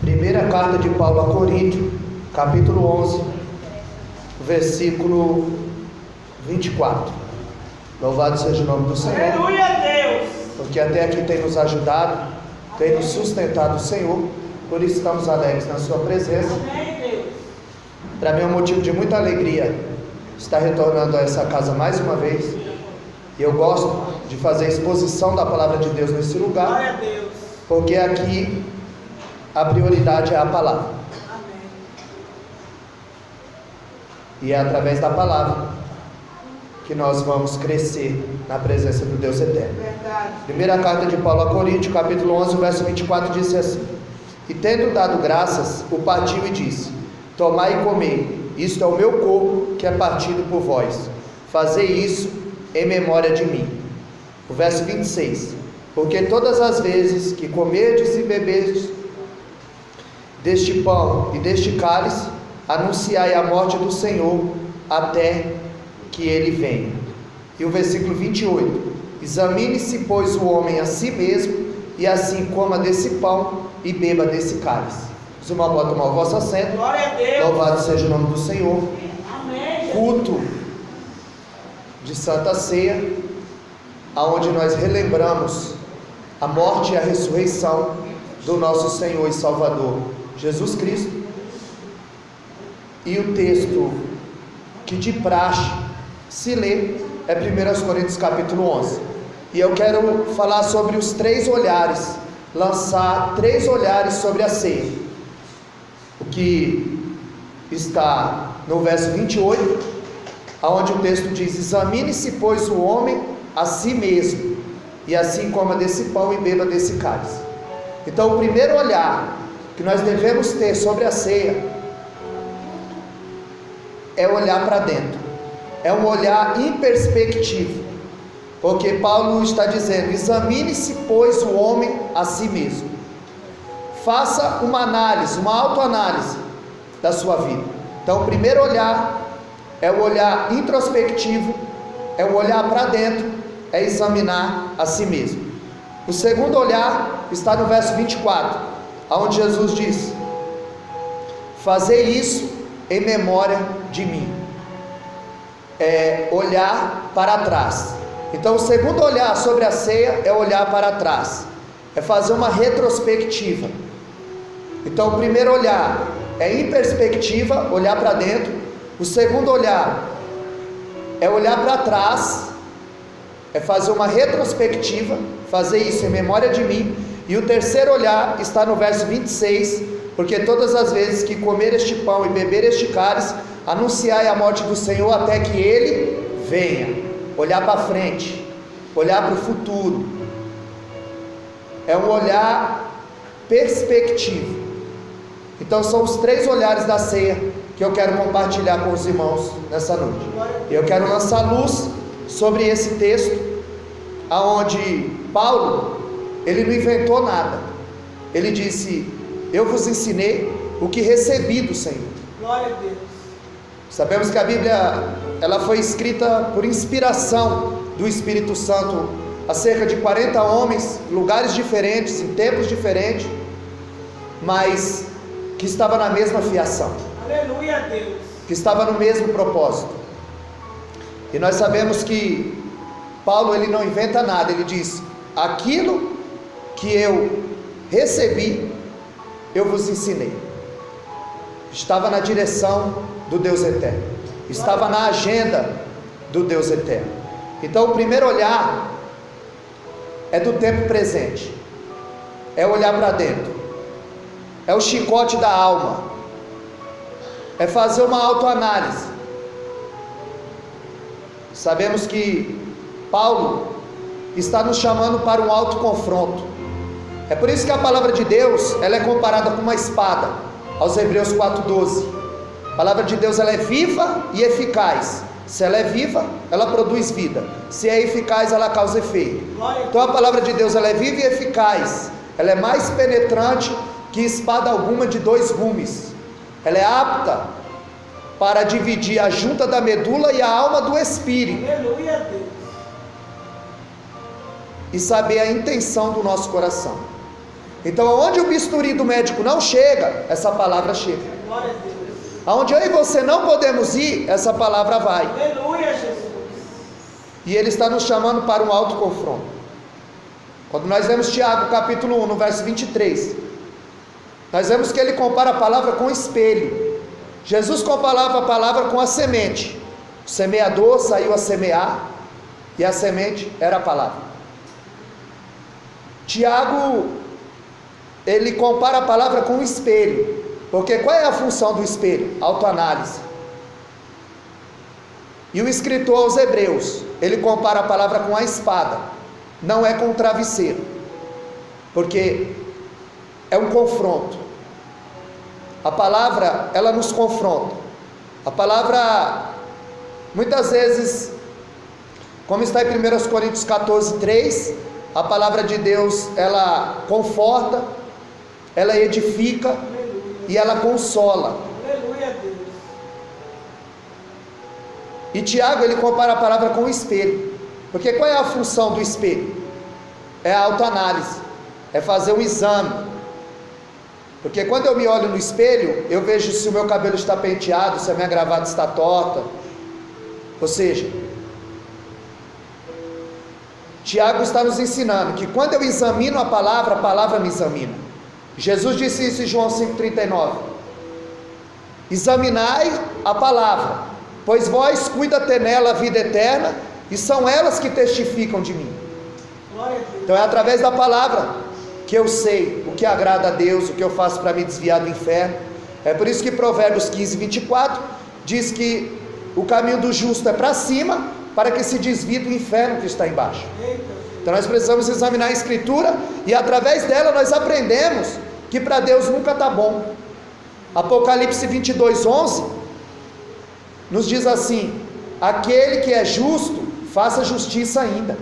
Primeira carta de Paulo a Coríntio, capítulo 11, versículo 24. Louvado seja o nome do Senhor. Aleluia, Deus! Porque até aqui tem nos ajudado, tem nos sustentado o Senhor, por isso estamos alegres na sua presença. Amém, Deus! Para mim é um motivo de muita alegria estar retornando a essa casa mais uma vez. E eu gosto de fazer a exposição da palavra de Deus nesse lugar. Glória a Deus! Porque aqui a prioridade é a palavra. Amém. E é através da palavra que nós vamos crescer na presença do Deus eterno. Verdade. Primeira carta de Paulo a Coríntio, capítulo 11, verso 24, disse assim: E tendo dado graças, o partiu e disse: Tomai e comei, isto é o meu corpo que é partido por vós. Fazei isso em memória de mim. O verso 26: Porque todas as vezes que comerdes e beberdes deste pão e deste cálice, anunciai a morte do Senhor até que ele venha. E o versículo 28: Examine-se, pois, o homem a si mesmo, e assim coma desse pão e beba desse cálice. Os irmãos podem tomar o vosso assento. Glória a Deus! Louvado seja o nome do Senhor. Amém! Culto de Santa Ceia, aonde nós relembramos a morte e a ressurreição do nosso Senhor e Salvador Jesus Cristo. E o texto que de praxe se lê é 1 Coríntios capítulo 11. E eu quero falar sobre os três olhares, lançar três olhares sobre a ceia. O que está no verso 28, aonde o texto diz: Examine-se, pois, o homem a si mesmo, e assim coma desse pão e beba desse cálice. Então, o primeiro olhar que nós devemos ter sobre a ceia é olhar para dentro, é um olhar introspectivo, porque Paulo está dizendo: examine-se, pois, o homem a si mesmo. Faça uma análise, uma autoanálise da sua vida. Então, o primeiro olhar é o olhar introspectivo, é o olhar para dentro, é examinar a si mesmo. O segundo olhar está no verso 24, onde Jesus diz: Fazei isso em memória de mim. É olhar para trás. Então, o segundo olhar sobre a ceia é olhar para trás, é fazer uma retrospectiva. Então, o primeiro olhar é em perspectiva, olhar para dentro. O segundo olhar é olhar para trás, é fazer uma retrospectiva, fazer isso em memória de mim. E o terceiro olhar está no verso 26, porque todas as vezes que comer este pão e beber este cálice, anunciai a morte do Senhor até que ele venha. Olhar para frente, olhar para o futuro, é um olhar perspectivo. Então são os três olhares da ceia que eu quero compartilhar com os irmãos nessa noite. Eu quero lançar luz sobre esse texto, aonde Paulo, ele não inventou nada. Ele disse: eu vos ensinei o que recebi do Senhor. Glória a Deus! Sabemos que a Bíblia, ela foi escrita por inspiração do Espírito Santo a cerca de 40 homens, em lugares diferentes, em tempos diferentes, mas que estava na mesma fiação. Aleluia, Deus! Que estava no mesmo propósito. E nós sabemos que Paulo, ele não inventa nada. Ele diz: aquilo que eu recebi, eu vos ensinei. Estava na direção do Deus eterno, estava na agenda do Deus eterno. Então, o primeiro olhar é do tempo presente, é olhar para dentro, é o chicote da alma, é fazer uma autoanálise. Sabemos que Paulo está nos chamando para um autoconfronto. É por isso que a palavra de Deus, ela é comparada com uma espada, aos Hebreus 4:12. A palavra de Deus, ela é viva e eficaz. Se ela é viva, ela produz vida. Se é eficaz, ela causa efeito. Então a palavra de Deus, ela é viva e eficaz. Ela é mais penetrante que espada alguma de dois gumes. Ela é apta para dividir a junta da medula e a alma do espírito. Aleluia, Deus! E saber a intenção do nosso coração. Então, onde o bisturi do médico não chega, essa palavra chega. Glória a Deus. Aonde eu e você não podemos ir, essa palavra vai. Aleluia, Jesus. E Ele está nos chamando para um autoconfronto. Quando nós vemos Tiago capítulo 1, no verso 23, nós vemos que ele compara a palavra com o espelho. Jesus comparava a palavra com a semente. O semeador saiu a semear, e a semente era a palavra. Tiago, ele compara a palavra com o espelho. Porque qual é a função do espelho? Autoanálise. E o escritor aos Hebreus, ele compara a palavra com a espada. Não é com o travesseiro. Porque é um confronto. A palavra, ela nos confronta. A palavra, muitas vezes, como está em 1 Coríntios 14, 3, a palavra de Deus, ela conforta, ela edifica e ela consola. Aleluia, Deus. E Tiago, ele compara a palavra com o espelho. Porque qual é a função do espelho? É a autoanálise, é fazer um exame. Porque quando eu me olho no espelho, eu vejo se o meu cabelo está penteado, se a minha gravata está torta. Ou seja, Tiago está nos ensinando que quando eu examino a palavra me examina. Jesus disse isso em João 5,39. Examinai a palavra, pois vós cuida ter nela a vida eterna, e são elas que testificam de mim. Glória a Deus. Então é através da palavra que eu sei o que agrada a Deus, o que eu faço para me desviar do inferno. É por isso que Provérbios 15, 24 diz que o caminho do justo é para cima, para que se desvie do inferno que está embaixo. Então nós precisamos examinar a Escritura, e através dela nós aprendemos que para Deus nunca está bom. Apocalipse 22, 11 nos diz assim: aquele que é justo, faça justiça ainda.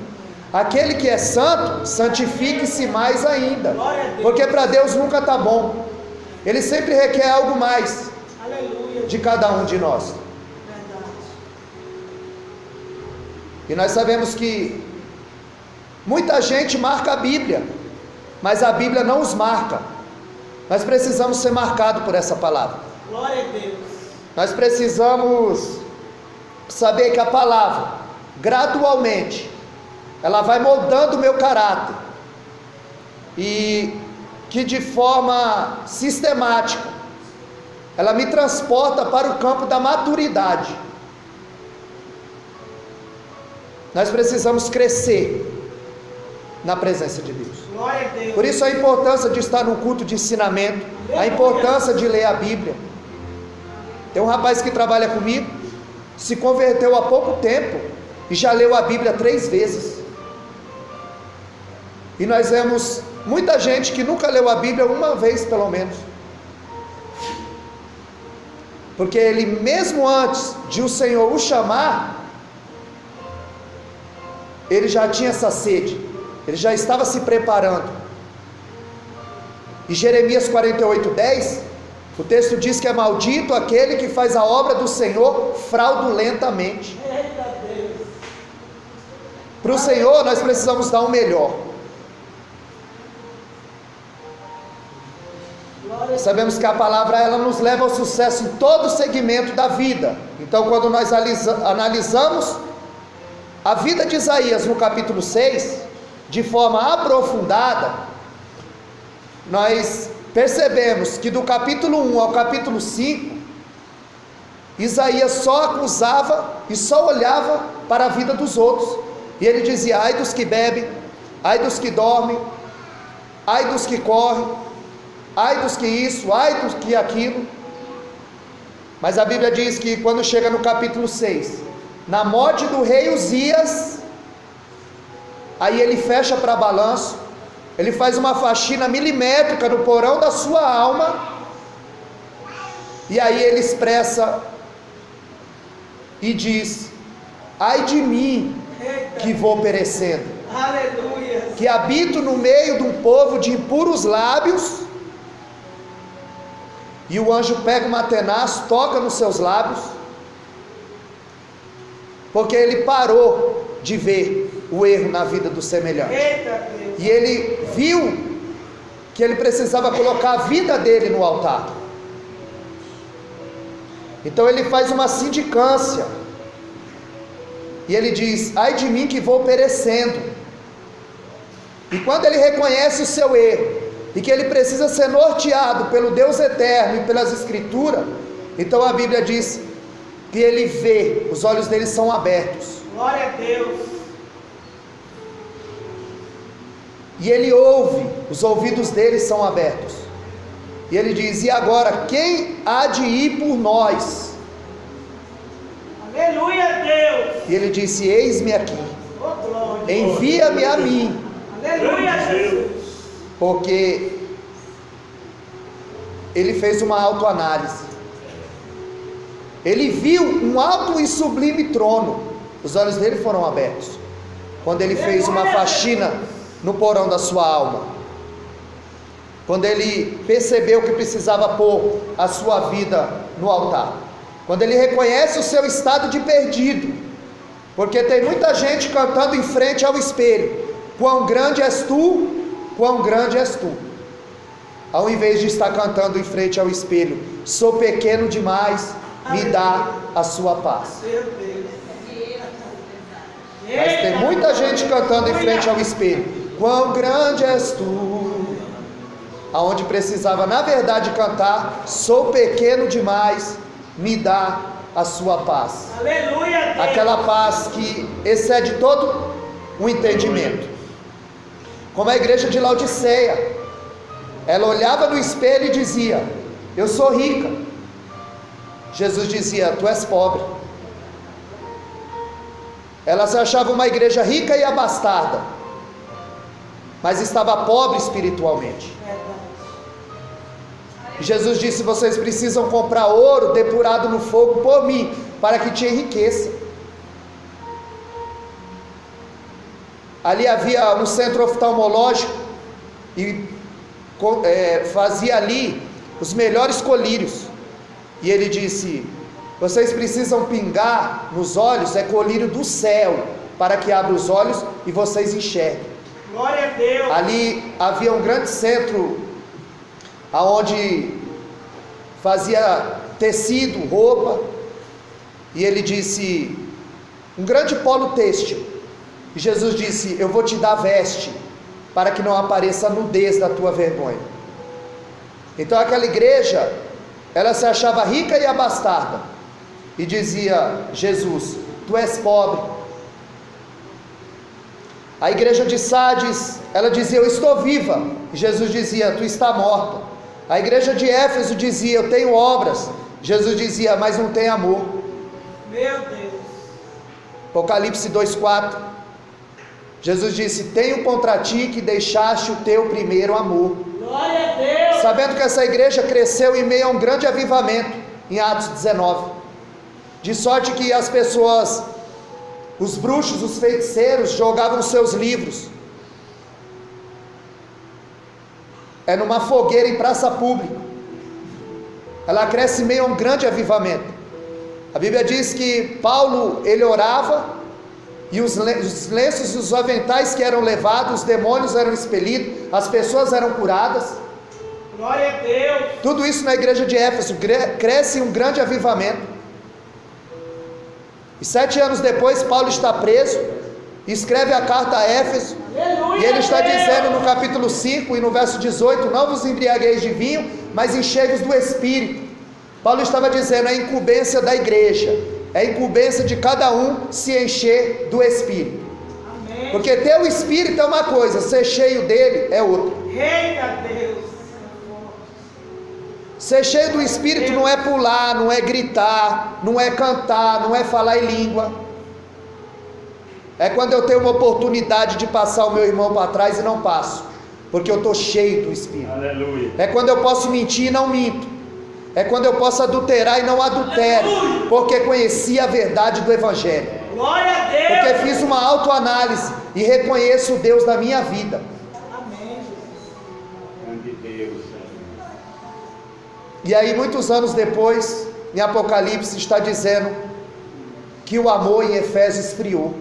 Aquele que é santo, santifique-se mais ainda. Porque para Deus nunca está bom. Ele sempre requer algo mais. Aleluia. De cada um de nós. Verdade. E nós sabemos que muita gente marca a Bíblia, mas a Bíblia não os marca. Nós precisamos ser marcados por essa palavra. Glória a Deus. Nós precisamos saber que a palavra, gradualmente, ela vai moldando o meu caráter, e que de forma sistemática, ela me transporta para o campo da maturidade. Nós precisamos crescer na presença de Deus. Glória a Deus. Por isso a importância de estar no culto de ensinamento, a importância de ler a Bíblia. Tem um rapaz que trabalha comigo, se converteu há pouco tempo e já leu a Bíblia 3 vezes. E nós vemos muita gente que nunca leu a Bíblia uma vez pelo menos. Porque ele, mesmo antes de o Senhor o chamar, ele já tinha essa sede, ele já estava se preparando. E Jeremias 48:10, o texto diz que é maldito aquele que faz a obra do Senhor fraudulentamente. Eita Deus. Para o Senhor nós precisamos dar o melhor. Sabemos que a palavra, ela nos leva ao sucesso em todo segmento da vida. Então, quando nós analisamos a vida de Isaías no capítulo 6, de forma aprofundada, nós percebemos que do capítulo 1 ao capítulo 5, Isaías só acusava e só olhava para a vida dos outros, e ele dizia: ai dos que bebem, ai dos que dormem, ai dos que correm, ai dos que isso, ai dos que aquilo. Mas a Bíblia diz que quando chega no capítulo 6, na morte do rei Uzias, aí ele fecha para balanço, ele faz uma faxina milimétrica no porão da sua alma, e aí ele expressa e diz: ai de mim que vou perecendo, Aleluia. que habito no meio de um povo de impuros lábios. E o anjo pega uma tenaz, toca nos seus lábios, porque ele parou de ver o erro na vida do semelhante. Eita Deus. E ele viu que ele precisava colocar a vida dele no altar. Então ele faz uma sindicância, e ele diz: ai de mim que vou perecendo. E quando ele reconhece o seu erro, e que ele precisa ser norteado pelo Deus eterno e pelas Escrituras, então a Bíblia diz que ele vê, os olhos dele são abertos. Glória a Deus. E ele ouve, os ouvidos dele são abertos. E ele diz: e agora, quem há de ir por nós? Aleluia, Deus. E ele disse: eis-me aqui, Oh, glória. envia-me a mim. Aleluia, Jesus. Porque ele fez uma autoanálise. Ele viu um alto e sublime trono. Os olhos dele foram abertos quando ele fez uma faxina no porão da sua alma, quando ele percebeu que precisava pôr a sua vida no altar, quando ele reconhece o seu estado de perdido, porque tem muita gente cantando em frente ao espelho: quão grande és tu, quão grande és tu, ao invés de estar cantando em frente ao espelho: sou pequeno demais, me dá a sua paz. Meu Deus. Mas tem muita gente cantando em frente ao espelho: quão grande és tu, aonde precisava na verdade cantar: sou pequeno demais, me dá a sua paz. Aleluia, Deus. Aquela paz que excede todo o entendimento. Como a igreja de Laodiceia, ela olhava no espelho e dizia: eu sou rica. Jesus dizia: tu és pobre. Ela se achava uma igreja rica e abastada, mas estava pobre espiritualmente. E Jesus disse: vocês precisam comprar ouro depurado no fogo por mim, para que te enriqueça. Ali havia um centro oftalmológico, e fazia ali os melhores colírios. E ele disse: vocês precisam pingar nos olhos, é colírio do céu, para que abra os olhos e vocês enxerguem. Glória a Deus. Ali havia um grande centro, aonde fazia tecido, roupa, e ele disse: um grande polo têxtil. E Jesus disse: eu vou te dar veste, para que não apareça a nudez da tua vergonha. Então aquela igreja, ela se achava rica e abastada, e dizia: Jesus, tu és pobre. A igreja de Sardes, ela dizia: eu estou viva. E Jesus dizia: tu está morta. A igreja de Éfeso dizia: eu tenho obras. Jesus dizia: mas não tem amor. Meu Deus. Apocalipse 2,4. Jesus disse: tenho contra ti que deixaste o teu primeiro amor. Glória a Deus. Sabendo que essa igreja cresceu em meio a um grande avivamento, em Atos 19. De sorte que as pessoas, os bruxos, os feiticeiros, jogavam seus livros numa fogueira em praça pública. Ela cresce em meio a um grande avivamento. A Bíblia diz que Paulo, ele orava, e os lenços e os aventais que eram levados, os demônios eram expelidos, as pessoas eram curadas. Glória a Deus. Tudo isso na igreja de Éfeso cresce em um grande avivamento. E 7 anos depois, Paulo está preso, escreve a carta a Éfeso, Aleluia, e ele está Deus. dizendo no capítulo 5 e no verso 18: não vos embriagueis de vinho, mas enchei-vos do Espírito. Paulo estava dizendo: é incumbência da igreja, é incumbência de cada um se encher do Espírito. Amém. Porque ter o Espírito é uma coisa, ser cheio dele é outra. Eita Deus. Ser cheio do Espírito não é pular, não é gritar, não é cantar, não é falar em língua. É quando eu tenho uma oportunidade de passar o meu irmão para trás e não passo, porque eu estou cheio do Espírito. Aleluia. É quando eu posso mentir e não minto. É quando eu posso adulterar e não adultero, porque conheci a verdade do Evangelho. Glória a Deus. Porque fiz uma autoanálise e reconheço o Deus da minha vida. Amém. Grande Deus. E aí, muitos anos depois, em Apocalipse, está dizendo que o amor em Efésios esfriou.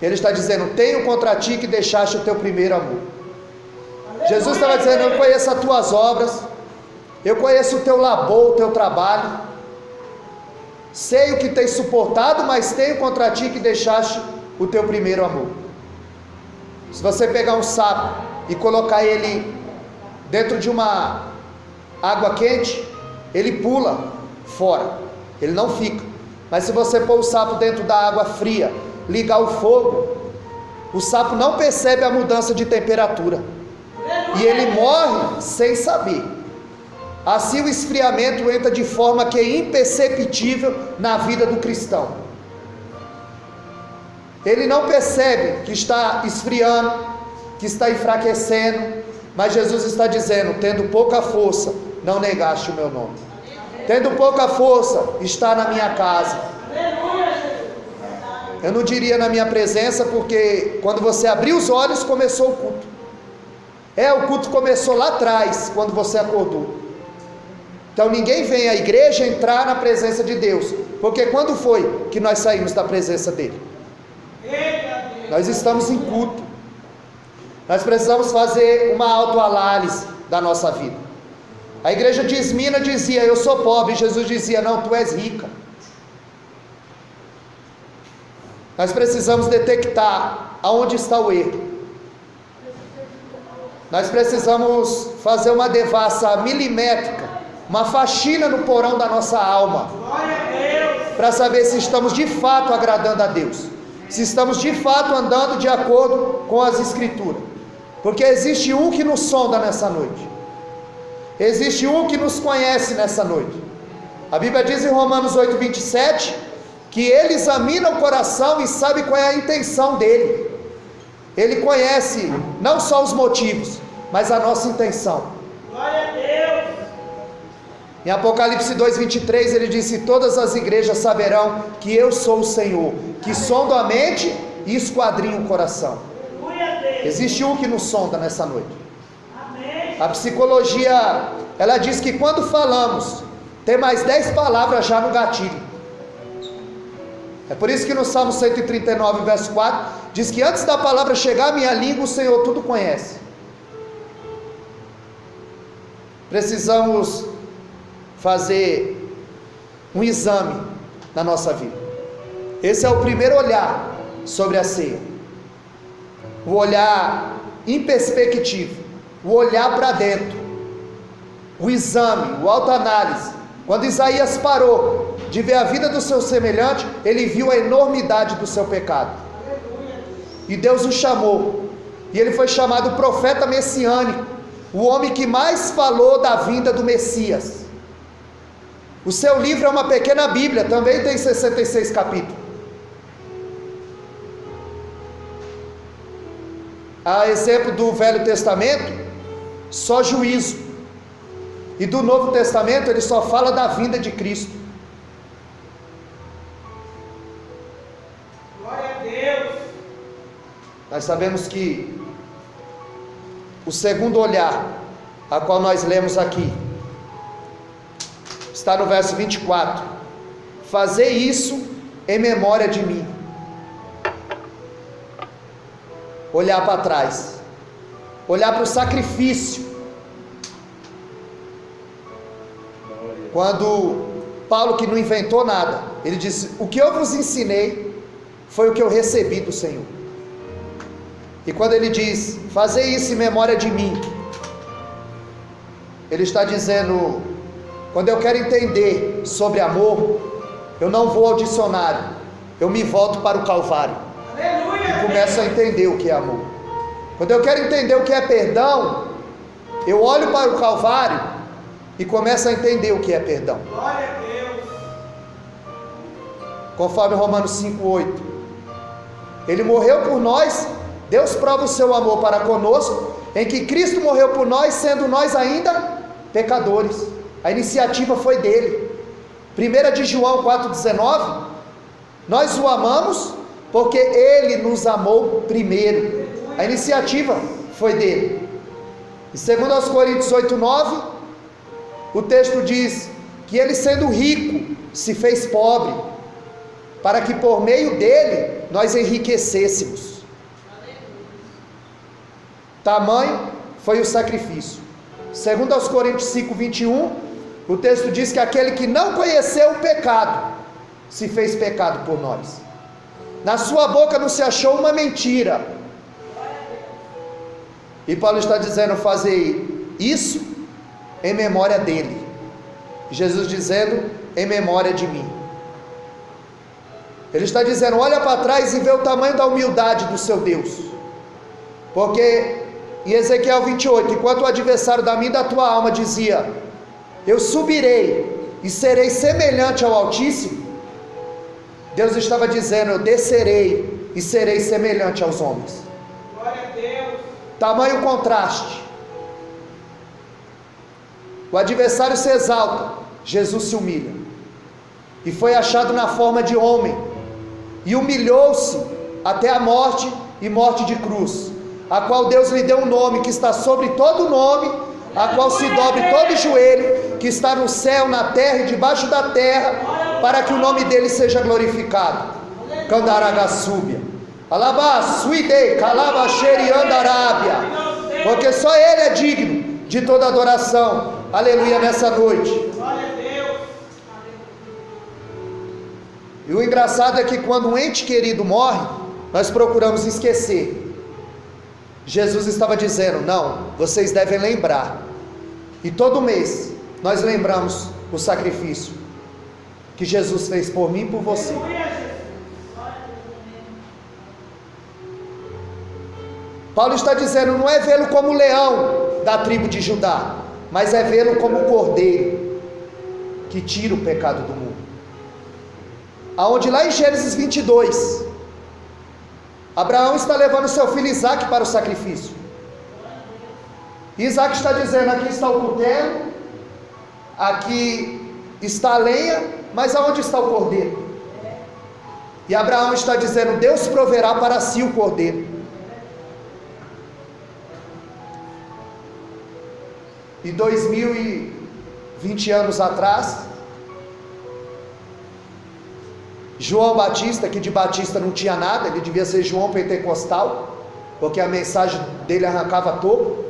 Ele está dizendo: tenho contra ti que deixaste o teu primeiro amor. Jesus estava dizendo: eu conheço as tuas obras, eu conheço o teu labor, o teu trabalho, sei o que tens suportado, mas tenho contra ti que deixaste o teu primeiro amor. Se você pegar um sapo e colocar ele dentro de uma água quente, ele pula fora, ele não fica. Mas se você pôr o sapo dentro da água fria, ligar o fogo, o sapo não percebe a mudança de temperatura e ele morre sem saber. Assim o esfriamento entra de forma que é imperceptível na vida do cristão. Ele não percebe que está esfriando, que está enfraquecendo, mas Jesus está dizendo: tendo pouca força, não negaste o meu nome. Tendo pouca força, está na minha casa. Eu não diria na minha presença, porque quando você abriu os olhos, começou o culto. O culto começou lá atrás, quando você acordou. Então ninguém vem à igreja entrar na presença de Deus, porque quando foi que nós saímos da presença dele? Nós estamos em culto. Nós precisamos fazer uma autoanálise da nossa vida. A igreja de Esmina dizia: eu sou pobre. Jesus dizia: não, tu és rica. Nós precisamos detectar aonde está o erro. Nós precisamos fazer uma devassa milimétrica, uma faxina no porão da nossa alma, para saber se estamos de fato agradando a Deus, se estamos de fato andando de acordo com as Escrituras. Porque existe um que nos sonda nessa noite, existe um que nos conhece nessa noite. A Bíblia diz em Romanos 8:27 que ele examina o coração e sabe qual é a intenção dele. Ele conhece não só os motivos, mas a nossa intenção. Glória a Deus. Em Apocalipse 2:23 ele disse: todas as igrejas saberão que eu sou o Senhor, que sondo a mente e esquadrinho o coração. Existe um que nos sonda nessa noite. Amém. A psicologia, ela diz que quando falamos, tem mais 10 palavras já no gatilho. É por isso que no Salmo 139, verso 4, diz que antes da palavra chegar à minha língua, o Senhor tudo conhece. Precisamos fazer um exame na nossa vida. Esse é o primeiro olhar sobre a ceia. O olhar em perspectiva, o olhar para dentro, o exame, o autoanálise. Quando Isaías parou de ver a vida do seu semelhante, ele viu a enormidade do seu pecado. E Deus o chamou, e ele foi chamado profeta messiânico, o homem que mais falou da vinda do Messias. O seu livro é uma pequena Bíblia, também tem 66 capítulos. A exemplo do Velho Testamento, só juízo. E do Novo Testamento ele só fala da vinda de Cristo. Glória a Deus. Nós sabemos que o segundo olhar, a qual nós lemos aqui, está no verso 24: fazer isso em memória de mim. Olhar para trás, olhar para o sacrifício. Quando Paulo, que não inventou nada, ele disse: o que eu vos ensinei foi o que eu recebi do Senhor. E quando ele diz: fazer isso em memória de mim, ele está dizendo: quando eu quero entender sobre amor, eu não vou ao dicionário, eu me volto para o Calvário. Aleluia. E começo a entender o que é amor. Quando eu quero entender o que é perdão, eu olho para o Calvário e começo a entender o que é perdão. Glória a Deus. Conforme Romanos 5:8, ele morreu por nós. Deus prova o seu amor para conosco, em que Cristo morreu por nós, sendo nós ainda pecadores. A iniciativa foi dele. 1 de João 4,19, nós o amamos porque ele nos amou primeiro. A iniciativa foi dele. E 2 Coríntios 8,9, o texto diz que ele, sendo rico, se fez pobre. para que por meio dele nós enriquecêssemos. Tamanho foi o sacrifício. Segundo aos Coríntios 5:21, o texto diz que aquele que não conheceu o pecado, se fez pecado por nós. Na sua boca não se achou uma mentira. E Paulo está dizendo, fazer isso em memória dele. Jesus dizendo, em memória de mim. Ele está dizendo, olha para trás e vê o tamanho da humildade do seu Deus. Porque em Ezequiel 28, enquanto o adversário da minha e da tua alma dizia, eu subirei e serei semelhante ao Altíssimo, Deus estava dizendo, eu descerei e serei semelhante aos homens. Glória a Deus. Tamanho contraste. O adversário se exalta, Jesus se humilha. E foi achado na forma de homem. E humilhou-se até a morte e morte de cruz. A qual Deus lhe deu um nome que está sobre todo nome, a qual se dobre todo joelho, que está no céu, na terra e debaixo da terra, para que o nome dele seja glorificado. Candaragassúbia. Alabá, suidei, calaba, xeriandarábia. Porque só ele é digno de toda adoração. Aleluia, nessa noite. Glória a Deus. E o engraçado é que quando um ente querido morre, nós procuramos esquecer. Jesus estava dizendo, não, vocês devem lembrar. E todo mês nós lembramos o sacrifício que Jesus fez por mim e por você. Paulo está dizendo, não é vê-lo como leão da tribo de Judá, mas é vê-lo como o cordeiro que tira o pecado do mundo. Aonde lá em Gênesis 22, Abraão está levando seu filho Isaque para o sacrifício. Isaac está dizendo, aqui está o cutelo, aqui está a lenha, mas aonde está o cordeiro? E Abraão está dizendo, Deus proverá para si o cordeiro. E 2020 anos atrás, João Batista, que de Batista não tinha nada, ele devia ser João Pentecostal, porque a mensagem dele arrancava topo.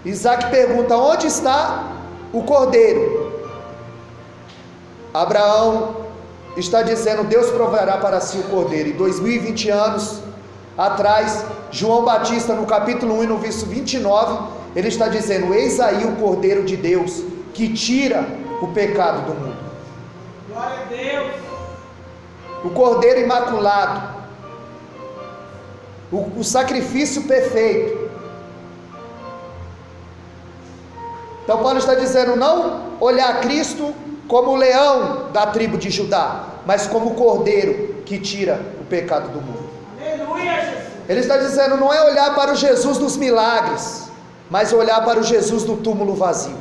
Isaac pergunta, onde está o cordeiro? Abraão está dizendo, Deus proverá para si o cordeiro. E 2020 anos atrás, João Batista, no capítulo 1 e no verso 29, ele está dizendo, eis aí o cordeiro de Deus, que tira o pecado do mundo. Glória a Deus. O cordeiro imaculado, o sacrifício perfeito. Então Paulo está dizendo, não olhar Cristo como o leão da tribo de Judá, mas como o cordeiro que tira o pecado do mundo. Aleluia, Jesus. Ele está dizendo, não é olhar para o Jesus dos milagres, mas olhar para o Jesus do túmulo vazio.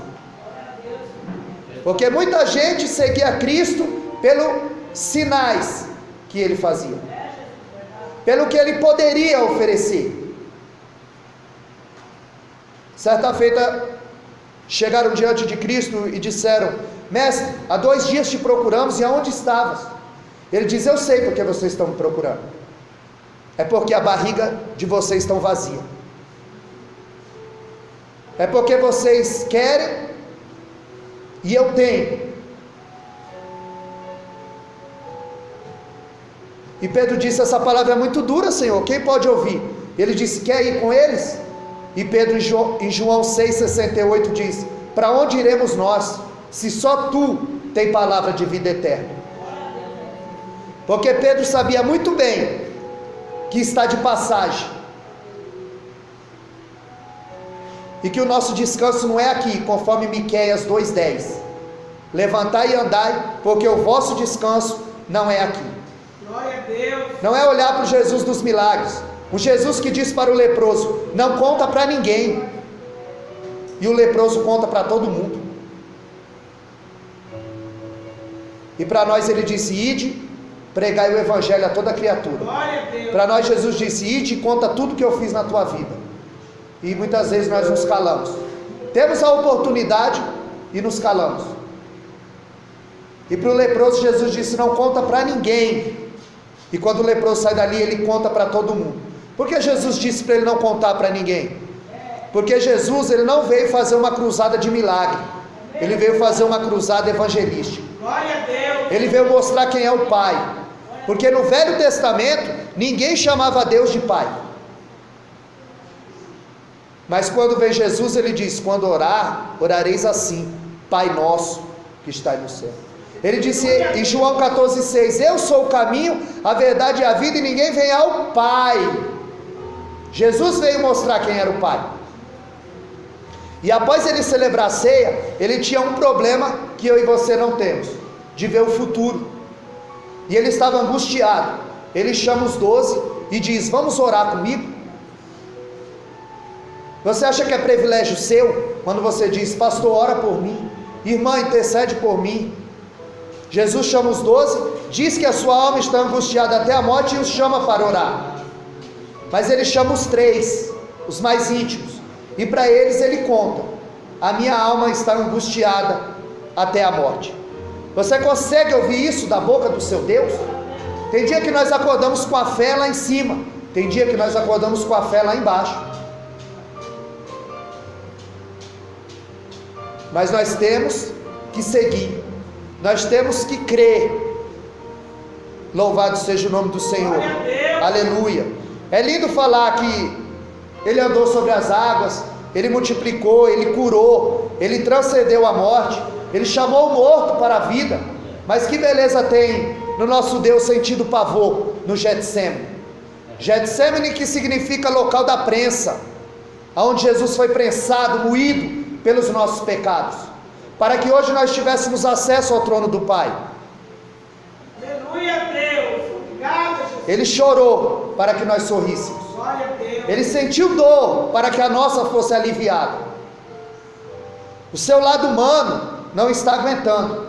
Porque muita gente seguia Cristo pelos sinais que ele fazia, pelo que ele poderia oferecer. Certa feita, chegaram diante de Cristo e disseram, mestre, há 2 dias te procuramos e aonde estavas? Ele diz, eu sei porque vocês estão me procurando, é porque a barriga de vocês está vazia, é porque vocês querem e eu tenho. E Pedro disse, essa palavra é muito dura, Senhor, quem pode ouvir? Ele disse, quer ir com eles? E Pedro em João 6,68 diz, para onde iremos nós, se só tu tem palavra de vida eterna? Porque Pedro sabia muito bem que está de passagem, e que o nosso descanso não é aqui, conforme Miqueias 2,10, levantai e andai, porque o vosso descanso não é aqui. Glória a Deus. Não é olhar para o Jesus dos milagres, o Jesus que diz para o leproso, não conta para ninguém, e o leproso conta para todo mundo. E para nós ele disse, ide, pregai o evangelho a toda criatura. Glória a Deus. Para nós Jesus disse, ide e conta tudo que eu fiz na tua vida. E muitas vezes nós nos calamos, temos a oportunidade e nos calamos. E para o leproso Jesus disse: não conta para ninguém. E quando o leproso sai dali, ele conta para todo mundo. Por que Jesus disse para ele não contar para ninguém? Porque Jesus, ele não veio fazer uma cruzada de milagre, ele veio fazer uma cruzada evangelística. Glória a Deus. Ele veio mostrar quem é o Pai. Porque no Velho Testamento ninguém chamava Deus de Pai. Mas quando vem Jesus, ele diz: quando orar, orareis assim: Pai nosso que está no céu. Ele disse em João 14,6: eu sou o caminho, a verdade e a vida, e ninguém vem ao Pai. Jesus veio mostrar quem era o Pai. E após ele celebrar a ceia, ele tinha um problema que eu e você não temos, de ver o futuro. E ele estava angustiado. Ele chama os 12 e diz: vamos orar comigo? Você acha que é privilégio seu quando você diz: pastor, ora por mim, irmã, intercede por mim? Jesus chama os 12, diz que a sua alma está angustiada até a morte e os chama para orar. Mas ele chama os 3, os mais íntimos, e para eles ele conta: a minha alma está angustiada até a morte. Você consegue ouvir isso da boca do seu Deus? Tem dia que nós acordamos com a fé lá em cima, tem dia que nós acordamos com a fé lá embaixo. Mas nós temos que seguir, nós temos que crer. Louvado seja o nome do Senhor. Aleluia. É lindo falar que ele andou sobre as águas, ele multiplicou, ele curou, ele transcendeu a morte, ele chamou o morto para a vida. Mas que beleza tem no nosso Deus sentido pavor no Getsemane. Getsemane, que significa local da prensa, onde Jesus foi prensado, moído pelos nossos pecados, para que hoje nós tivéssemos acesso ao trono do Pai. Aleluia a Deus. Obrigado, Jesus. Ele chorou para que nós sorríssemos. Glória a Deus. Ele sentiu dor para que a nossa fosse aliviada. O seu lado humano não está aguentando.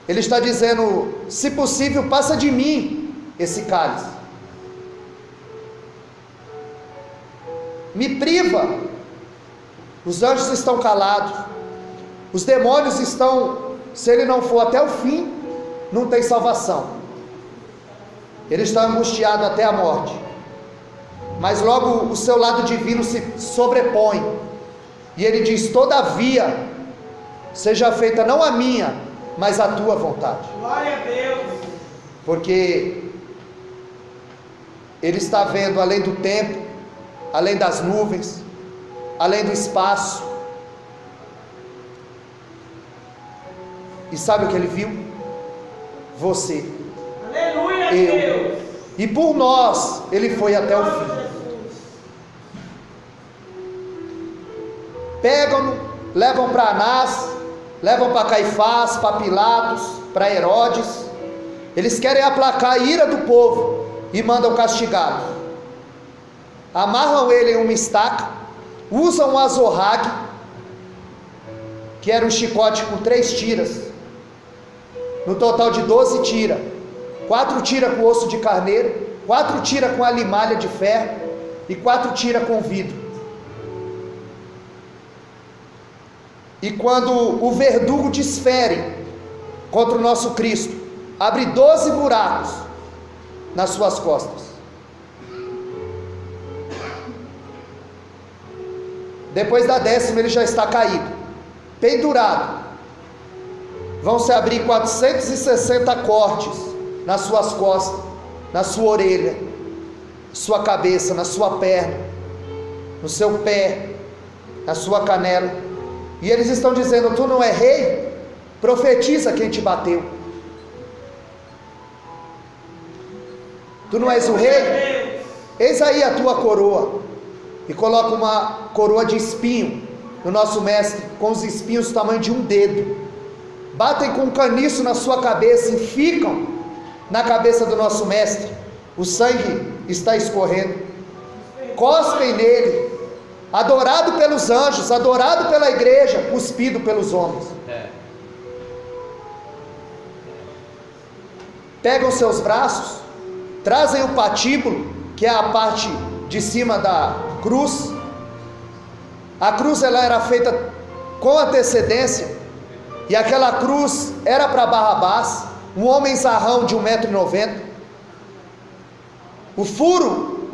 Ele está dizendo: se possível, passa de mim esse cálice. Me priva. Os anjos estão calados. Os demônios estão, se ele não for até o fim, não tem salvação. Ele está angustiado até a morte. Mas logo o seu lado divino se sobrepõe. E ele diz: todavia, seja feita não a minha, mas a tua vontade. Glória a Deus. Porque ele está vendo além do tempo, além das nuvens, além do espaço. E sabe o que ele viu? Você. Aleluia a Eu. Deus. E por nós ele foi até o fim. Pegam-no, levam para Anás, levam para Caifás, para Pilatos, para Herodes. Eles querem aplacar a ira do povo e mandam castigá-lo. Amarram ele em uma estaca, usam um azorrague, que era um chicote com 3 tiras, no total de 12 tiras. 4 tiras com osso de carneiro, 4 tiras com alimalha de ferro e 4 tiras com vidro. E quando o verdugo desfere contra o nosso Cristo, abre 12 buracos nas suas costas. Depois da 10ª ele já está caído, pendurado. Vão se abrir 460 cortes nas suas costas, na sua orelha, na sua cabeça, na sua perna, no seu pé, na sua canela. E eles estão dizendo: tu não é rei? Profetiza quem te bateu. Tu não és o rei? Eis aí a tua coroa. E coloca uma coroa de espinho no nosso mestre, com os espinhos do tamanho de um dedo. Batem com um caniço na sua cabeça e ficam na cabeça do nosso mestre. O sangue está escorrendo. Cospem nele, adorado pelos anjos, adorado pela igreja, cuspido pelos homens. Pegam seus braços, trazem o patíbulo, que é a parte de cima da cruz. A cruz ela era feita com antecedência, e aquela cruz era para Barrabás, um homem zarrão de 1,90 m. O furo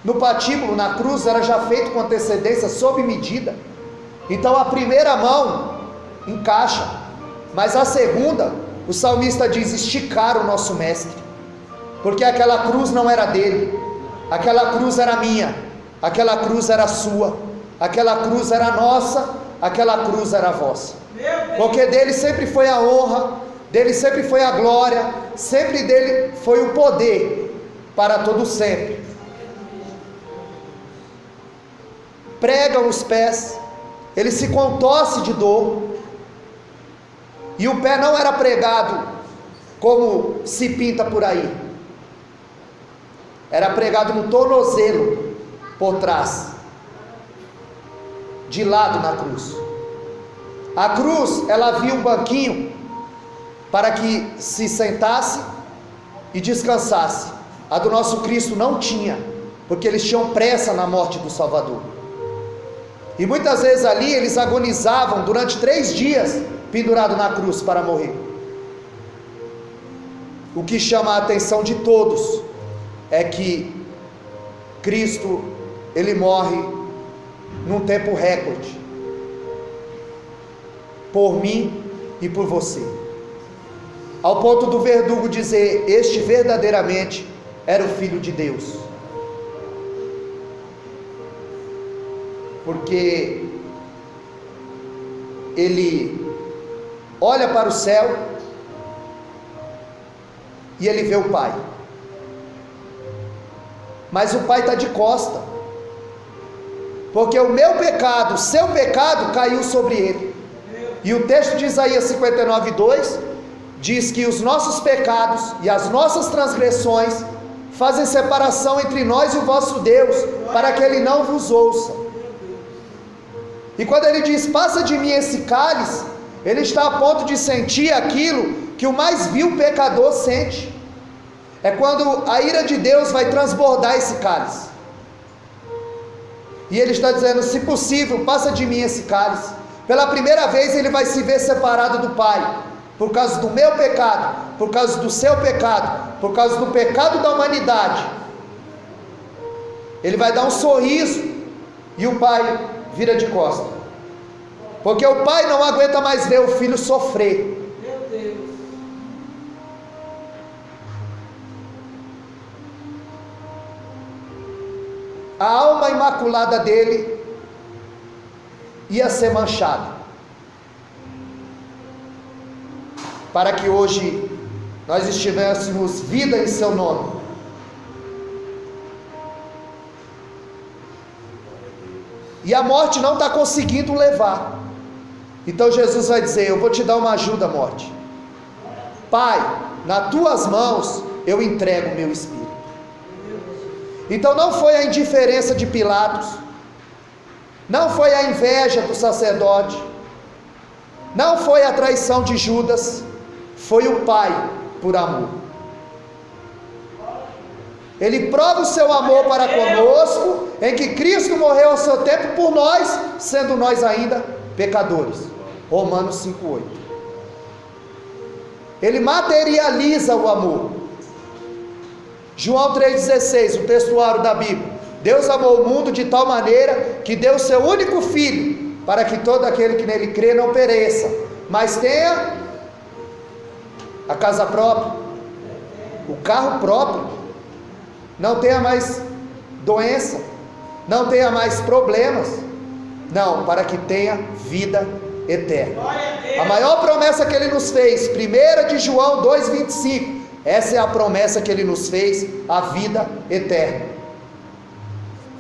no patíbulo, na cruz, era já feito com antecedência, sob medida. Então a primeira mão encaixa, mas a segunda, o salmista diz: esticar o nosso mestre, porque aquela cruz não era dele, aquela cruz era minha, aquela cruz era sua, aquela cruz era nossa, aquela cruz era vossa, porque dele sempre foi a honra, dele sempre foi a glória, sempre dele foi o poder, para todo sempre. Pregam os pés, ele se contorce de dor, e o pé não era pregado como se pinta por aí, era pregado no tornozelo, por trás, de lado na cruz. A cruz, ela havia um banquinho para que se sentasse e descansasse. A do nosso Cristo não tinha, porque eles tinham pressa na morte do Salvador. E muitas vezes ali eles agonizavam durante 3 dias pendurado na cruz para morrer. O que chama a atenção de todos é que Cristo, ele morre num tempo recorde, por mim e por você, ao ponto do verdugo dizer: este verdadeiramente era o Filho de Deus, porque ele olha para o céu e ele vê o Pai, mas o Pai está de costa, porque o meu pecado, o seu pecado caiu sobre ele. E o texto de Isaías 59:2 diz que os nossos pecados e as nossas transgressões fazem separação entre nós e o vosso Deus, para que ele não vos ouça. E quando ele diz: passa de mim esse cálice, ele está a ponto de sentir aquilo que o mais vil pecador sente. É quando a ira de Deus vai transbordar esse cálice, e ele está dizendo: se possível, passa de mim esse cálice. Pela primeira vez ele vai se ver separado do Pai, por causa do meu pecado, por causa do seu pecado, por causa do pecado da humanidade. Ele vai dar um sorriso e o Pai vira de costa, porque o Pai não aguenta mais ver o filho sofrer. Meu Deus. A alma imaculada dele ia ser manchada, para que hoje nós estivéssemos vida em seu nome. E a morte não está conseguindo levar. Então Jesus vai dizer: eu vou te dar uma ajuda, morte. Pai, nas tuas mãos eu entrego o meu espírito. Então não foi a indiferença de Pilatos, não foi a inveja do sacerdote, não foi a traição de Judas, foi o Pai por amor. Ele prova o seu amor para conosco, em que Cristo morreu ao seu tempo por nós, sendo nós ainda pecadores. Romanos 5:8. Ele materializa o amor. João 3,16, o textuário da Bíblia: Deus amou o mundo de tal maneira que deu o seu único Filho, para que todo aquele que nele crê não pereça, mas tenha a casa própria, o carro próprio, não tenha mais doença, não tenha mais problemas, não, para que tenha vida eterna. A maior promessa que ele nos fez, 1 de João 2,25, essa é a promessa que ele nos fez, a vida eterna.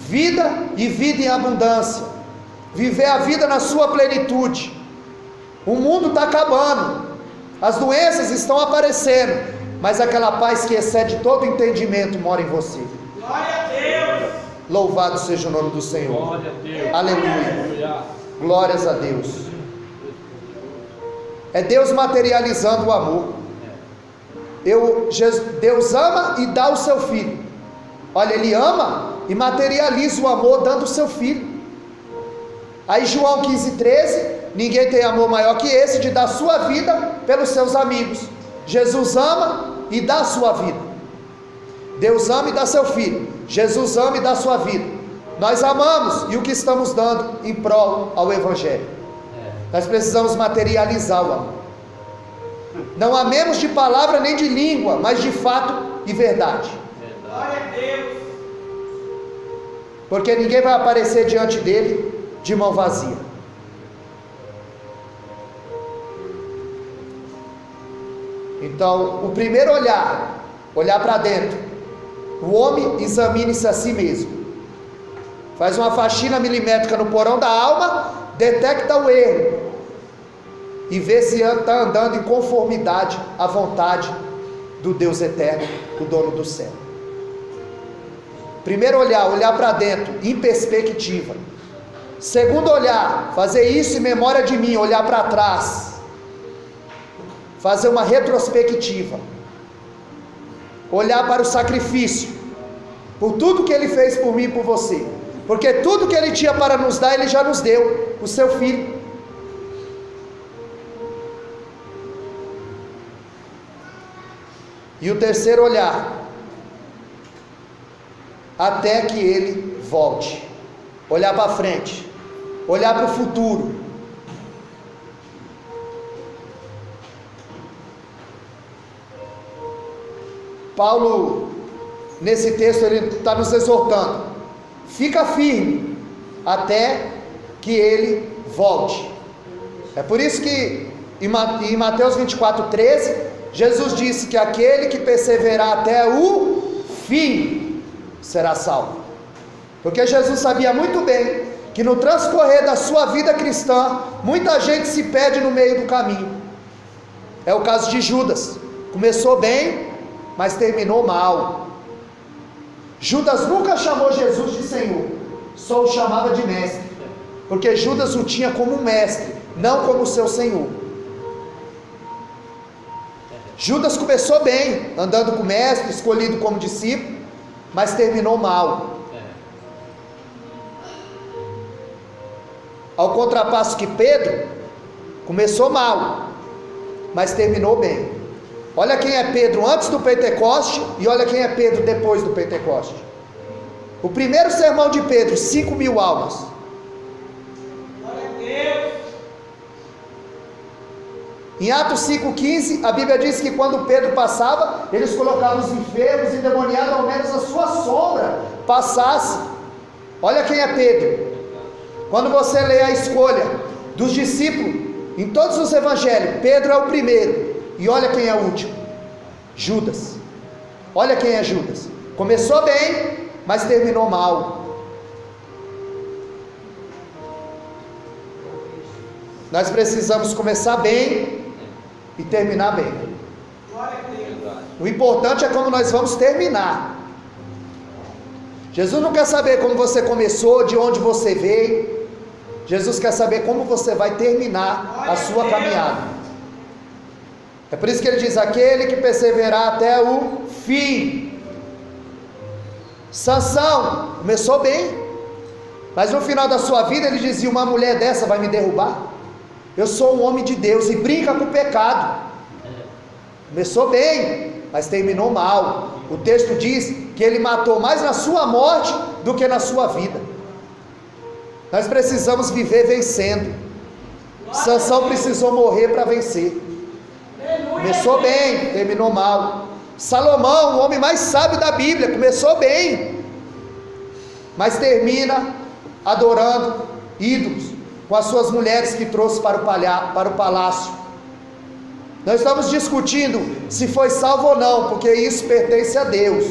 Vida e vida em abundância, viver a vida na sua plenitude. O mundo está acabando, as doenças estão aparecendo, mas aquela paz que excede todo entendimento mora em você. Glória a Deus. Louvado seja o nome do Senhor. Glória a Deus. Aleluia. Glórias a Deus. É Deus materializando o amor. Deus ama e dá o seu Filho. Olha, Ele ama e materializa o amor dando o seu Filho. Aí João 15,13 ninguém tem amor maior que esse de dar sua vida pelos seus amigos. Jesus ama e dá a sua vida. Deus ama e dá seu filho. Jesus ama e dá sua vida. Nós amamos e o que estamos dando em prol ao Evangelho. Nós precisamos materializar o amor. Não amemos de palavra nem de língua, mas de fato e verdade. Glória a Deus. Porque ninguém vai aparecer diante dele de mão vazia. Então, o primeiro olhar para dentro. O homem examine-se a si mesmo. Faz uma faxina milimétrica no porão da alma, detecta o erro e vê se está andando em conformidade à vontade do Deus eterno, o dono do céu. Primeiro olhar para dentro, em perspectiva. Segundo olhar, fazer isso em memória de mim, olhar para trás. Fazer uma retrospectiva. Olhar para o sacrifício, por tudo que ele fez por mim e por você. Porque tudo que ele tinha para nos dar, ele já nos deu, o seu filho. E o terceiro olhar, até que ele volte. Olhar para frente, olhar para o futuro. Paulo, nesse texto, ele está nos exortando: fica firme até que ele volte. É por isso que em Mateus 24:13, Jesus disse que aquele que perseverar até o fim será salvo. Porque Jesus sabia muito bem que no transcorrer da sua vida cristã, muita gente se perde no meio do caminho. É o caso de Judas. Começou bem, mas terminou mal. Judas nunca chamou Jesus de Senhor, só o chamava de mestre, porque Judas o tinha como um mestre, não como seu Senhor. Judas começou bem, andando com o mestre, escolhido como discípulo, mas terminou mal. Ao contrapasso que Pedro começou mal, mas terminou bem. Olha quem é Pedro antes do Pentecoste e olha quem é Pedro depois do Pentecoste. O primeiro sermão de Pedro, 5.000 almas. Glória a Deus. Em Atos 5,15, a Bíblia diz que quando Pedro passava, eles colocavam os enfermos e endemoniados, ao menos a sua sombra passasse. Olha quem é Pedro. Quando você lê a escolha dos discípulos em todos os evangelhos, Pedro é o primeiro. E olha quem é o último: Judas. Olha quem é Judas. Começou bem, mas terminou mal. Nós precisamos começar bem e terminar bem. Glória a Deus. O importante é como nós vamos terminar. Jesus não quer saber como você começou, de onde você veio. Jesus quer saber como você vai terminar a sua caminhada. É por isso que ele diz: aquele que perseverar até o fim. Sansão começou bem, mas no final da sua vida ele dizia: uma mulher dessa vai me derrubar? Eu sou um homem de Deus, e brinca com o pecado. Começou bem, mas terminou mal. O texto diz que ele matou mais na sua morte do que na sua vida. Nós precisamos viver vencendo. Sansão precisou morrer para vencer. Começou bem, terminou mal. Salomão, o homem mais sábio da Bíblia, começou bem, mas termina adorando ídolos, com as suas mulheres que trouxe para o palácio. Nós estamos discutindo se foi salvo ou não, porque isso pertence a Deus.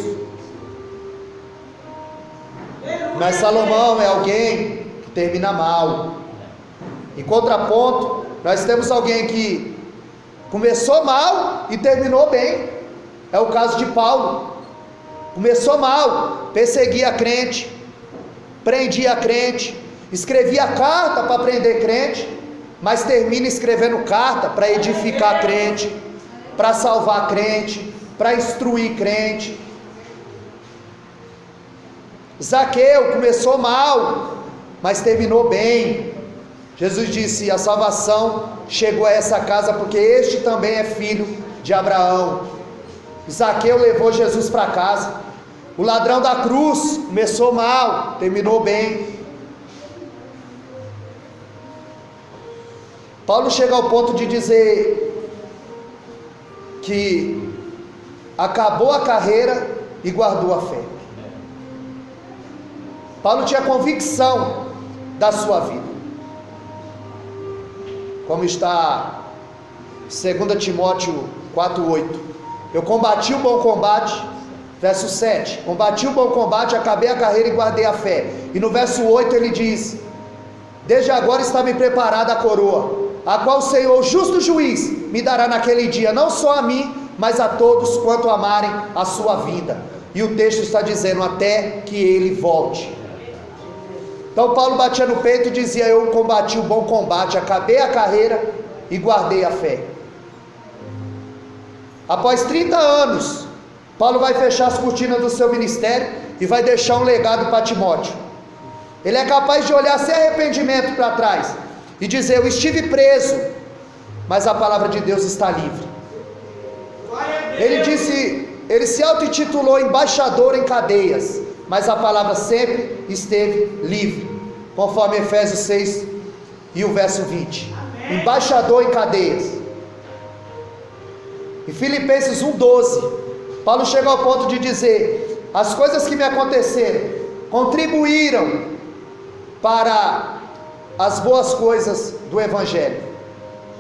Mas Salomão é alguém que termina mal. Em contraponto, nós temos alguém que começou mal e terminou bem. É o caso de Paulo. Começou mal, perseguia crente, prendia crente, escrevia carta para prender crente, mas termina escrevendo carta para edificar crente, para salvar crente, para instruir crente. Zaqueu começou mal, mas terminou bem. Jesus disse: a salvação chegou a essa casa porque este também é filho de Abraão. Zaqueu levou Jesus para casa. O ladrão da cruz começou mal, terminou bem. Paulo chega ao ponto de dizer que acabou a carreira e guardou a fé. Paulo tinha convicção da sua vida. Como está 2 Timóteo 4,8. Eu combati o bom combate, verso 7. Combati o bom combate, acabei a carreira e guardei a fé. E no verso 8 ele diz: desde agora está me preparada a coroa, a qual o Senhor, justo juiz, me dará naquele dia, não só a mim, mas a todos quanto amarem a sua vida. E o texto está dizendo: até que ele volte. Então Paulo batia no peito e dizia: eu combati o bom combate, acabei a carreira e guardei a fé. Após 30 anos, Paulo vai fechar as cortinas do seu ministério e vai deixar um legado para Timóteo. Ele é capaz de olhar sem arrependimento para trás e dizer: eu estive preso, mas a palavra de Deus está livre. Ele se auto-intitulou embaixador em cadeias, mas a palavra sempre esteve livre, conforme Efésios 6 e o verso 20. Amém. Embaixador em cadeias. Em Filipenses 1,12, Paulo chega ao ponto de dizer: as coisas que me aconteceram contribuíram para as boas coisas do Evangelho.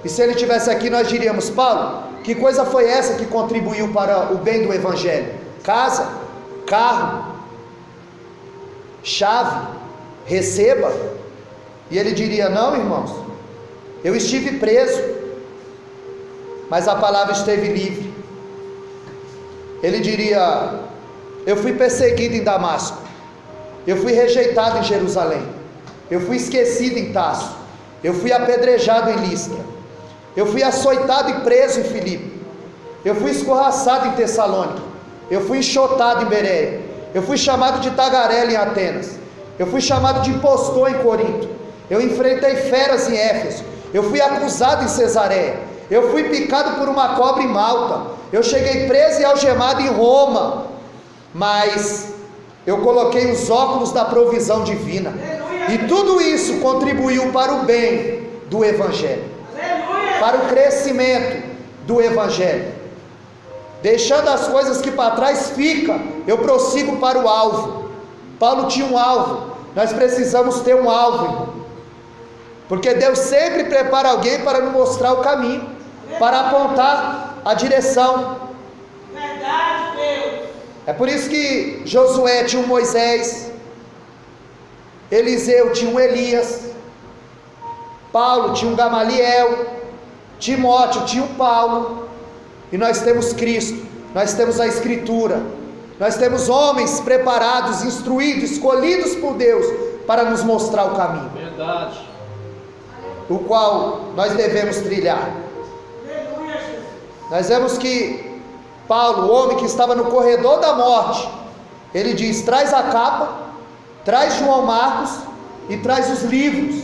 E se ele estivesse aqui, nós diríamos: Paulo, que coisa foi essa que contribuiu para o bem do Evangelho? Casa, carro, chave, receba. E ele diria: não, irmãos, eu estive preso, mas a palavra esteve livre. Ele diria: eu fui perseguido em Damasco, eu fui rejeitado em Jerusalém, eu fui esquecido em Tarso, eu fui apedrejado em Listra, eu fui açoitado e preso em Filipe, eu fui escorraçado em Tessalônica, eu fui enxotado em Bereia, eu fui chamado de tagarela em Atenas, eu fui chamado de impostor em Corinto, eu enfrentei feras em Éfeso, eu fui acusado em Cesareia, eu fui picado por uma cobra em Malta, eu cheguei preso e algemado em Roma, mas eu coloquei os óculos da provisão divina, e tudo isso contribuiu para o bem do Evangelho, para o crescimento do Evangelho. Deixando as coisas que para trás ficam, eu prossigo para o alvo. Paulo tinha um alvo, nós precisamos ter um alvo, irmão, porque Deus sempre prepara alguém para nos mostrar o caminho, para apontar a direção. Verdade, Deus. É por isso que Josué tinha um Moisés, Eliseu tinha um Elias, Paulo tinha um Gamaliel, Timóteo tinha um Paulo, e nós temos Cristo, nós temos a Escritura, nós temos homens preparados, instruídos, escolhidos por Deus para nos mostrar o caminho. Verdade. O qual nós devemos trilhar. Nós vemos que Paulo, o homem que estava no corredor da morte, ele diz: traz a capa, traz João Marcos e traz os livros.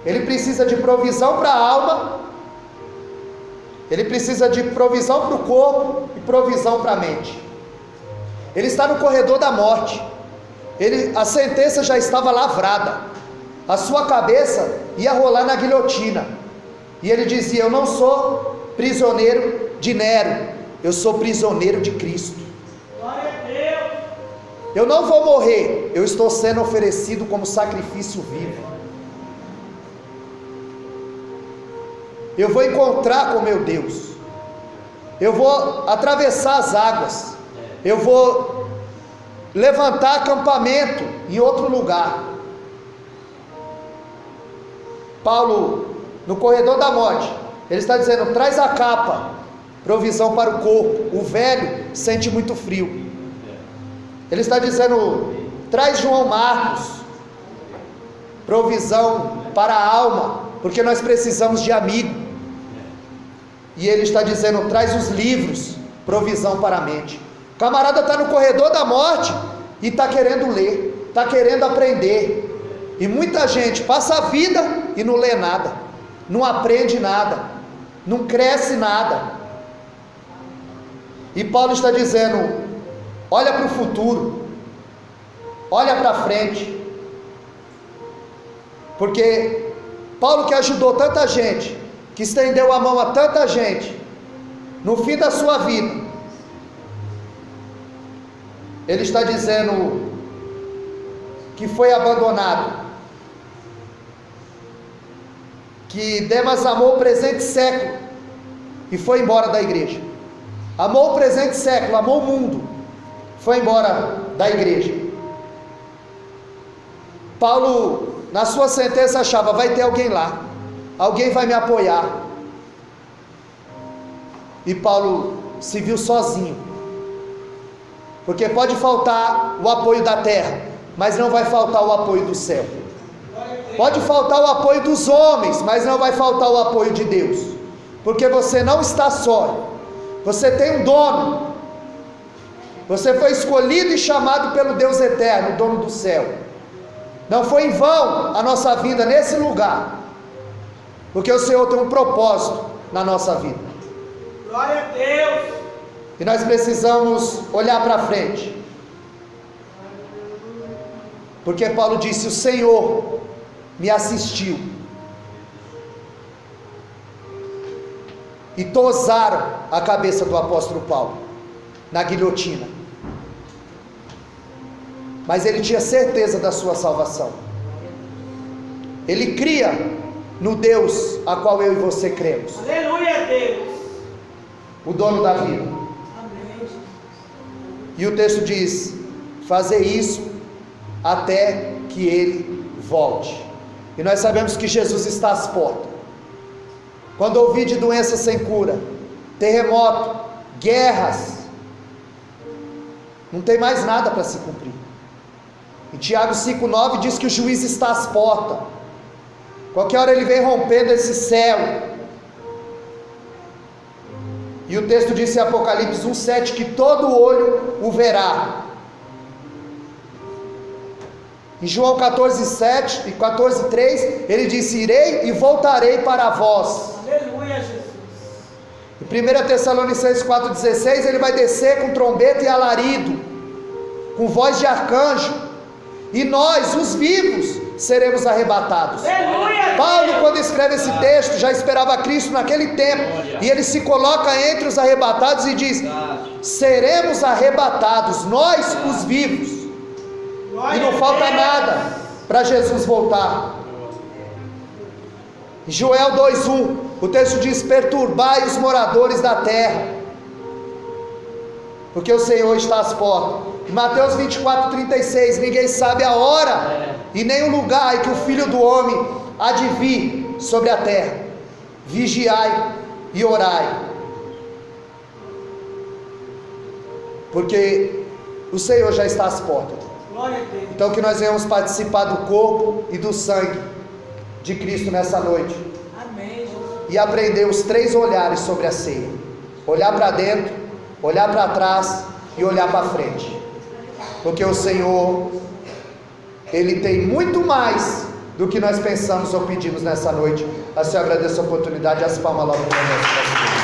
Ele precisa de provisão para a alma, ele precisa de provisão para o corpo e provisão para a mente. Ele está no corredor da morte, a sentença já estava lavrada, a sua cabeça ia rolar na guilhotina, e ele dizia: eu não sou prisioneiro de Nero, eu sou prisioneiro de Cristo. Glória a Deus. Eu não vou morrer, eu estou sendo oferecido como sacrifício vivo. Eu vou encontrar com meu Deus, eu vou atravessar as águas, eu vou levantar acampamento em outro lugar. Paulo, no corredor da morte, ele está dizendo: traz a capa, provisão para o corpo. O velho sente muito frio. Ele está dizendo: traz João Marcos, provisão para a alma, porque nós precisamos de amigo. E ele está dizendo: traz os livros, provisão para a mente. O camarada está no corredor da morte e está querendo ler, está querendo aprender. E muita gente passa a vida e não lê nada, não aprende nada, não cresce nada. E Paulo está dizendo: olha para o futuro, olha para frente, porque Paulo, que ajudou tanta gente, que estendeu a mão a tanta gente, no fim da sua vida, ele está dizendo que foi abandonado, que Demas amou o presente século e foi embora da igreja. Amou o presente século, amou o mundo, foi embora da igreja. Paulo, na sua sentença, achava: vai ter alguém lá, alguém vai me apoiar. E Paulo se viu sozinho, porque pode faltar o apoio da terra, mas não vai faltar o apoio do céu. Pode faltar o apoio dos homens, mas não vai faltar o apoio de Deus, porque você não está só. Você tem um dono, você foi escolhido e chamado pelo Deus eterno, dono do céu. Não foi em vão a nossa vinda nesse lugar, porque o Senhor tem um propósito na nossa vida. Glória a Deus. E nós precisamos olhar para frente, porque Paulo disse: o Senhor me assistiu, e tosaram a cabeça do apóstolo Paulo na guilhotina, mas ele tinha certeza da sua salvação. Ele cria no Deus a qual eu e você cremos, Aleluia, Deus. o dono da vida. Amém. E o texto diz: fazer isso até que ele volte. E nós sabemos que Jesus está às portas. Quando ouvir de doença sem cura, terremoto, guerras, não tem mais nada para se cumprir. Em Tiago 5,9 diz que o juiz está às portas. Qualquer hora ele vem rompendo esse céu. E o texto diz em Apocalipse 1,7 que todo olho o verá. Em João 14,7 e 14,3 ele disse: irei e voltarei para vós. Aleluia, Jesus. Em 1 Tessalonicenses 4,16 ele vai descer com trombeta e alarido, com voz de arcanjo, e nós, os vivos, seremos arrebatados. Aleluia. Paulo, quando escreve esse texto, já esperava Cristo naquele tempo, e ele se coloca entre os arrebatados e diz: seremos arrebatados, nós, os vivos. E não falta nada para Jesus voltar. Em Joel 2,1 o texto diz: perturbai os moradores da terra, porque o Senhor está às portas. Em Mateus 24,36 ninguém sabe a hora e nem o lugar em que o Filho do Homem há de vir sobre a terra. Vigiai e orai, porque o Senhor já está às portas. Então que nós venhamos participar do corpo e do sangue de Cristo nessa noite. Amém, Jesus. E aprender os 3 olhares sobre a ceia: olhar para dentro, olhar para trás e olhar para frente, porque o Senhor, Ele tem muito mais do que nós pensamos ou pedimos nessa noite. Assim eu agradeço a oportunidade, as palmas logo para nós.